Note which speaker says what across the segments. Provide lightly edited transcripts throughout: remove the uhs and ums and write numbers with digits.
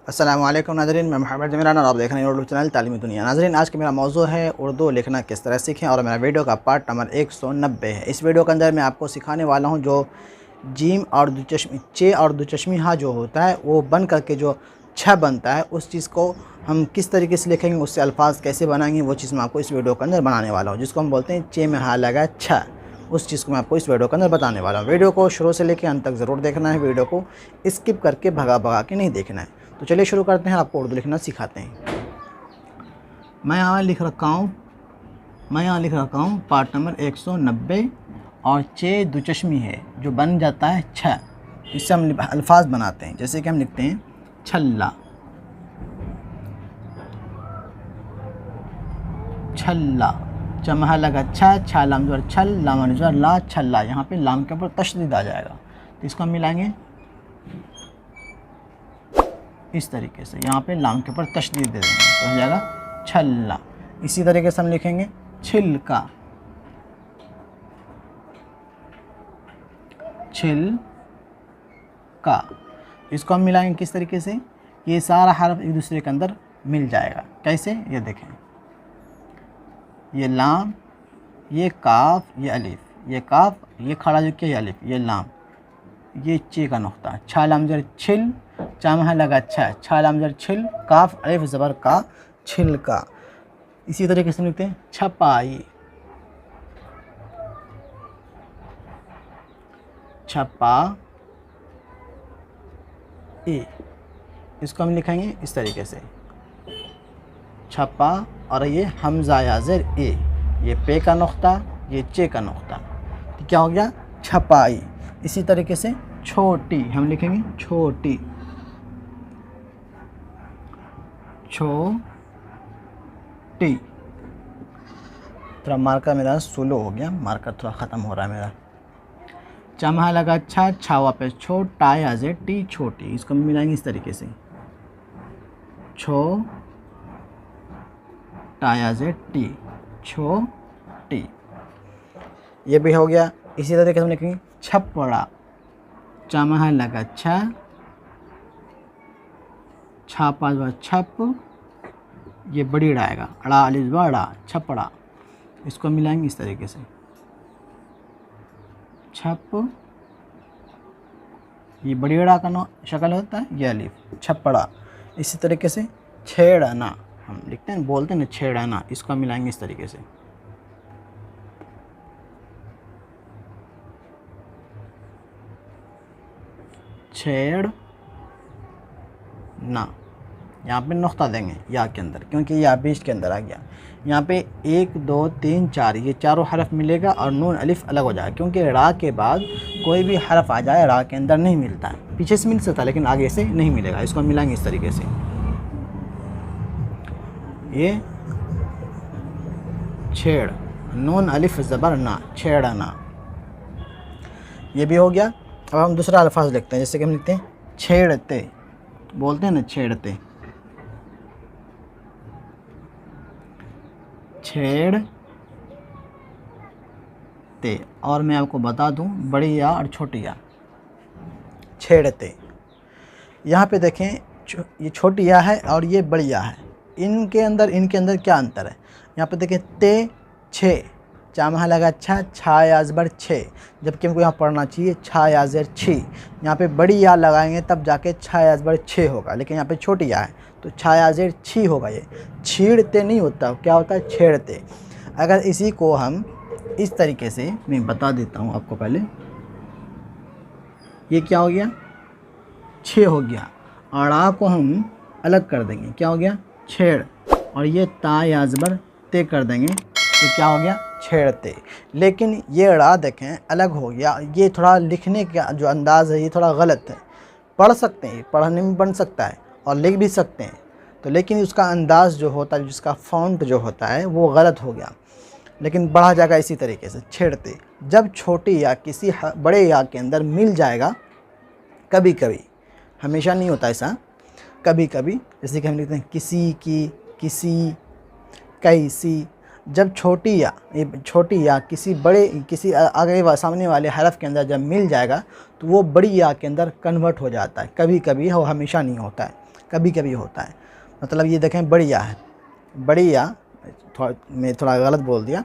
Speaker 1: अस्सलामु अलैकुम नाज़रीन, मैं मोहम्मद जमीरान और आप देख रहे हैं उर्दू चैनल तालीमी दुनिया। नाज़रीन, आज का मेरा मौजू है उर्दू लिखना किस तरह सीखें और मेरा वीडियो का पार्ट नंबर 190 है। इस वीडियो के अंदर मैं आपको सिखाने वाला हूं जो जीम और दुचश्मी चे और दुचश्मी हा जो होता है वो बन करके जो छ बनता है, उस चीज़ को हम किस तरीके से लिखेंगे, उससे अल्फाज कैसे बनाएंगे, वो चीज़ मैं आपको इस वीडियो के अंदर बनाने वाला हूँ। जिसको हम बोलते हैं चे में हा लगा छ, उस चीज़ को मैं आपको इस वीडियो के अंदर बताने वाला हूँ। वीडियो को शुरू से लेकर अंत तक ज़रूर देखना है, वीडियो को स्किप करके भगा भगा के नहीं देखना है। तो चलिए शुरू करते हैं, आपको उर्दू लिखना सिखाते हैं। मैं यहाँ लिख रखा हूँ पार्ट नंबर 190 और चे दुचश्मी है जो बन जाता है छ। इससे हम अल्फाज बनाते हैं, जैसे कि हम लिखते हैं छल्ला, छल्ला, चमहा लगा छ, छा लाम जोर छल, लाम जोर ला, छल्ला। यहाँ पे लाम के ऊपर तशदीद आ जाएगा, तो इसको हम मिलाएंगे इस तरीके से। यहाँ पे लाम के ऊपर तशदीद दे देंगे तो हो जाएगा छल्ला। इसी तरीके से हम लिखेंगे छिलका, छिलका। इसको हम मिलाएंगे किस तरीके से, ये सारा हर्फ एक दूसरे के अंदर मिल जाएगा। कैसे, ये देखें, ये लाम, ये काफ, ये अलिफ, ये काफ, ये खड़ा जो किया अलिफ, ये लाम, ये चे का नुक्ता, छा लाम जर छिल, चामहा लगा छा लाम जर छिल, काफ अलिफ ज़बर का, छिलका। इसी तरीके से लिखते हैं छपाई, छपा ए। इसको हम लिखेंगे इस तरीके से छपा, और ये हमजा याज़र ए, ये पे का नुक्ता, ये चे का नुक्ता, तो क्या हो गया छपाई। इसी तरीके से छोटी हम लिखेंगे छोटी, छोटी। थोड़ा मार्कर मेरा स्लो हो गया, मार्कर थोड़ा ख़त्म हो रहा है मेरा। चमहा लगा छा, छावा पे छो, टाई आजे टी, छोटी। इसको मिलाएंगे इस तरीके से छो, टाई आजे टी, छोटी। ये भी हो गया। इसी तरीके से हम लिखेंगे छपड़ा, चमहा लगा छा, छापा जो छप, ये बड़ी अड़ा आएगा, अड़ा अलिफ अड़ा, छपड़ा। इसको मिलाएंगे इस तरीके से छप, ये बड़ी अड़ा का शक्ल होता है, ये अलिफ, छपड़ा। इसी तरीके से छेड़ना हम लिखते हैं, बोलते हैं ना छेड़ना, इसको मिलाएंगे इस तरीके से छेड़ना। यहाँ पे नुक्ता देंगे या के अंदर, क्योंकि या बीच के अंदर आ गया। यहाँ पे 1 2 3 4 ये चारों हरफ मिलेगा और नून अलिफ अलग हो जाएगा, क्योंकि रा के बाद कोई भी हरफ आ जाए रा के अंदर नहीं मिलता है। पीछे से मिल सकता है लेकिन आगे से नहीं मिलेगा। इसको मिलाएंगे इस तरीके से, ये छेड़, नून अलिफ ज़बर ना, छेड़ना। ये भी हो गया। अब हम दूसरा अल्फाज लिखते हैं, जैसे कि हम लिखते हैं छेड़ते, बोलते हैं ना छेड़ते, छेड़ते। और मैं आपको बता दूं, बड़ी या और छोटी या, छेड़ते। यहाँ पे देखें, ये छोटी या है और ये बड़ी या है, इनके अंदर क्या अंतर है। यहाँ पे देखें ते छे, चामहा लगा अच्छा, छा याज़बर छे, जबकि हमको यहाँ पढ़ना चाहिए छा याज़र छी। यहाँ पे बड़ी या लगाएंगे तब जाके छा याज़बर छे होगा, लेकिन यहाँ पे छोटी या है तो छा याज़र छी होगा। ये छीड़ते नहीं होता, क्या होता है छेड़ते। अगर इसी को हम इस तरीके से, मैं बता देता हूँ आपको पहले, ये क्या हो गया छे हो गया, अड़ा को हम अलग कर देंगे, क्या हो गया छेड़, और ये ता याज़बर ते कर देंगे तो क्या हो गया छेड़ते। लेकिन ये अड़ा देखें अलग हो गया, ये थोड़ा लिखने का जो अंदाज़ है ये थोड़ा गलत है। पढ़ सकते हैं, पढ़ने में बन सकता है और लिख भी सकते हैं, तो लेकिन उसका अंदाज़ जो होता है, जिसका फ़ॉन्ट जो होता है वो गलत हो गया, लेकिन पढ़ा जाएगा इसी तरीके से छेड़ते। जब छोटी या किसी बड़े या के अंदर मिल जाएगा, कभी कभी, हमेशा नहीं होता ऐसा, कभी कभी, जैसे कि हम लिखते हैं किसी की, किसी, कैसी। जब छोटी या किसी आगे सामने वाले हरफ के अंदर जब मिल जाएगा तो वो बड़ी या के अंदर कन्वर्ट हो जाता है। कभी कभी, वो हमेशा नहीं होता है, कभी कभी होता है। मतलब ये देखें बड़ी या है, बड़ी या, मैं थोड़ा गलत बोल दिया,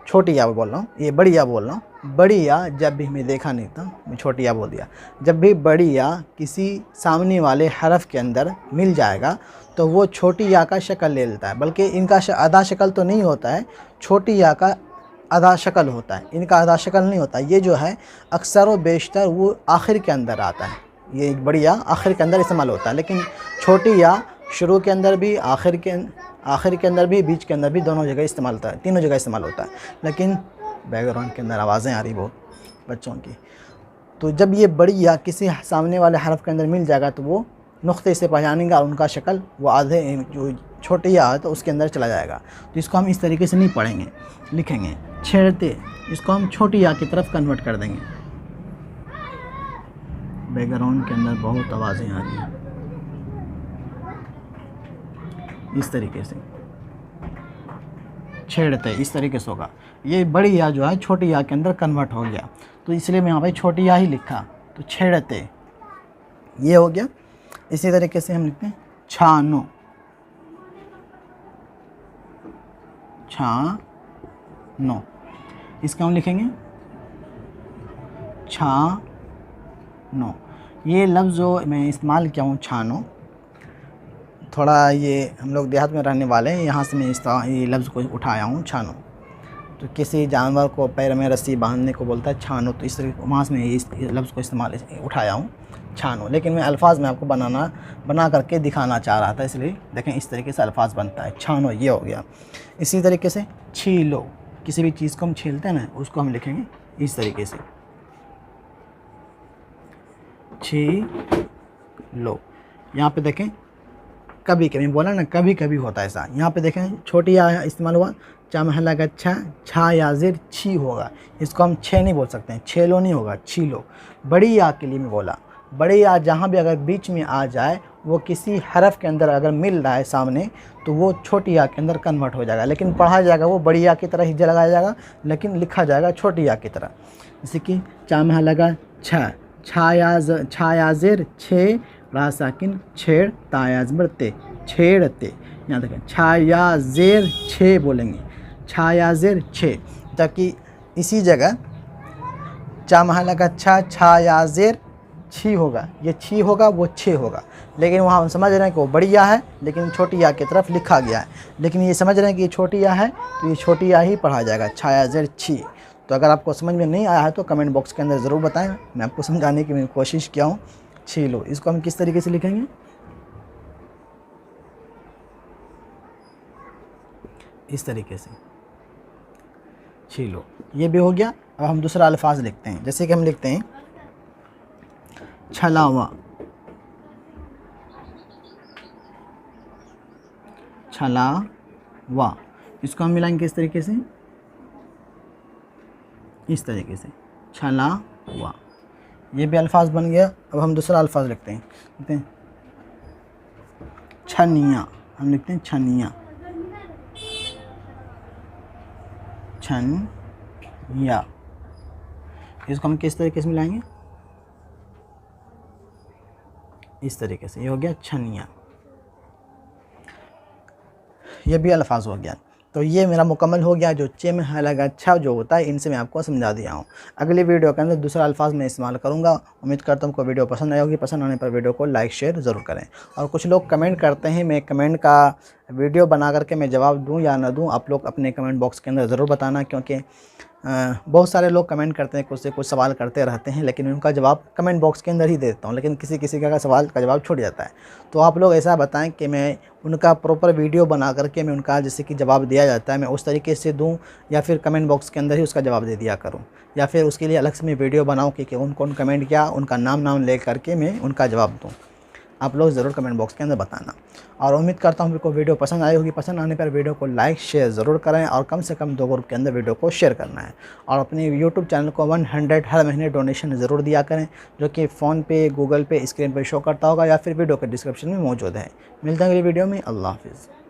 Speaker 1: छोटी या बोल रहा हूँ, ये बड़ी या बोल रहा हूँ। बड़ी या जब भी, मैं देखा नहीं था, मैं छोटी या बोल दिया। जब भी बड़ी या किसी सामने वाले हरफ के अंदर मिल जाएगा तो वो छोटी या का शक्ल ले लेता है। बल्कि इनका आधा शक्ल तो नहीं होता है, छोटी या का आधा शक्ल होता है, इनका आधा शक्ल नहीं होता। ये जो है अक्सर व बेशतर वो आखिर के अंदर आता है। ये बड़ी या आखिर के अंदर इस्तेमाल होता है, लेकिन छोटी या शुरू के अंदर भी, आखिर के अंदर भी, बीच के अंदर भी, दोनों जगह इस्तेमाल होता है, तीनों जगह इस्तेमाल होता है। लेकिन बैकग्राउंड के अंदर आवाज़ें आ रही बहुत बच्चों की। तो जब ये बड़ी या किसी सामने वाले हरफ के अंदर मिल जाएगा तो वो नुक्ते से पहचानेंगे और उनका शक्ल वो आधे जो छोटी या है तो उसके अंदर चला जाएगा। तो इसको हम इस तरीके से नहीं पढ़ेंगे, लिखेंगे छेड़ते, इसको हम छोटी या की तरफ कन्वर्ट कर देंगे। बैकग्राउंड के अंदर बहुत आवाज़ें आ रही हैं, इस तरीके से छेड़ते, इस तरीके से होगा। ये बड़ी या जो है छोटी या के अंदर कन्वर्ट हो गया, तो इसलिए मैं यहाँ पे छोटी या ही लिखा, तो छेड़ते ये हो गया। इसी तरीके से हम लिखते हैं छानो, छानो, इसका हम लिखेंगे छानो। ये लफ्ज़ जो मैं इस्तेमाल किया हूँ छानो, थोड़ा ये हम लोग देहात में रहने वाले हैं, यहाँ से मैं ये लफ्ज़ को उठाया हूँ छानो। तो किसी जानवर को पैर में रस्सी बांधने को बोलता है छानो, तो इस तरीके वहाँ से मैं इस लफ्ज़ को इस्तेमाल उठाया हूँ छानो। लेकिन मैं अल्फाज में आपको बना करके दिखाना चाह रहा था, इसलिए देखें इस तरीके से अल्फाज बनता है छानो, ये हो गया। इसी तरीके से छीलो, किसी भी चीज़ को हम छीलते हैं ना, उसको हम लिखेंगे इस तरीके से छीलो। यहाँ पे देखें कभी कभी बोला ना, कभी कभी होता है ऐसा। यहाँ पे देखें छोटी या इस्तेमाल हुआ, चा महला का छा या ज़ेर छी होगा, इसको हम छे नहीं बोल सकते हैं, छेलो नहीं होगा, छीलो। बड़ी या के लिए मैं बोला, बड़ी या जहाँ भी अगर बीच में आ जाए, वो किसी हरफ के अंदर अगर मिल रहा है सामने, तो वो छोटी या के अंदर कन्वर्ट हो जाएगा, लेकिन पढ़ा जाएगा वो बड़ी या की तरह ही लगाया जाएगा, लेकिन लिखा जाएगा छोटी या की तरह। जैसे कि चा महला का छा या ज़ेर छे, रा साकिन छेड़, तायाज बरते छेड़ते। यहाँ देखें छाया ज़ेर छे बोलेंगे, छाया ज़ेर छे, ताकि इसी जगह चा महला का छाया ज़ेर छी होगा, ये छी होगा, वो छे होगा। लेकिन वहाँ हम समझ रहे हैं कि वो बड़ी या है, लेकिन छोटी या की तरफ लिखा गया है। लेकिन ये समझ रहे हैं कि ये छोटी या है, तो ये छोटी या ही पढ़ा जाएगा, छाया ज़ेर छी। तो अगर आपको समझ में नहीं आया है तो कमेंट बॉक्स के अंदर ज़रूर बताएं, मैं आपको समझाने की मैं कोशिश किया हूँ। छीलो, इसको हम किस तरीके से लिखेंगे, इस तरीके से छीलो, ये भी हो गया। अब हम दूसरा अल्फाज लिखते हैं, जैसे कि हम लिखते हैं छलावा, छलावा, इसको हम मिलाएंगे इस तरीके से, इस तरीके से छलावा, ये भी अल्फाज बन गया। अब हम दूसरा अल्फाज लिखते हैं छनिया, हम लिखते हैं छनिया, छनिया, इसको हम किस तरीके से मिलाएंगे, इस तरीके से, ये हो गया छनिया, ये भी अल्फाज हो गया। तो ये मेरा मुकम्मल हो गया, जो चे में लगा अच्छा जो होता है, इनसे मैं आपको समझा दिया हूँ। अगली वीडियो के अंदर दूसरा अल्फाज मैं इस्तेमाल करूँगा। उम्मीद करता हूँ आपको वीडियो पसंद आई होगी। पसंद आने पर वीडियो को लाइक शेयर ज़रूर करें। और कुछ लोग कमेंट करते हैं, मैं कमेंट का वीडियो बना करके मैं जवाब दूँ या ना दूँ, आप लोग अपने कमेंट बॉक्स के अंदर ज़रूर बताना, क्योंकि बहुत सारे लोग कमेंट करते हैं, कुछ से कुछ सवाल करते रहते हैं, लेकिन उनका जवाब कमेंट बॉक्स के अंदर ही देता हूँ, लेकिन किसी किसी का सवाल का जवाब छूट जाता है। तो आप लोग ऐसा बताएं कि मैं उनका प्रॉपर वीडियो बना करके मैं उनका जैसे कि जवाब दिया जाता है, मैं उस तरीके से दूं, या फिर कमेंट बॉक्स के अंदर ही उसका जवाब दे दिया करूं, या फिर उसके लिए अलग से मैं वीडियो बनाऊं कि कौन कौन कमेंट किया, उनका नाम ले करके मैं उनका जवाब दूँ। आप लोग ज़रूर कमेंट बॉक्स के अंदर बताना। और उम्मीद करता हूँ आपको वीडियो पसंद आई होगी। पसंद आने पर वीडियो को लाइक शेयर ज़रूर करें, और कम से कम 2 ग्रुप के अंदर वीडियो को शेयर करना है। और अपने यूट्यूब चैनल को 100 हर महीने डोनेशन ज़रूर दिया करें, जो कि फ़ोन पे, गूगल पे, स्क्रीन पर शो करता होगा, या फिर वीडियो के डिस्क्रिप्शन में मौजूद है। मिलते हैं अगली वीडियो में। अल्लाह हाफ़िज़।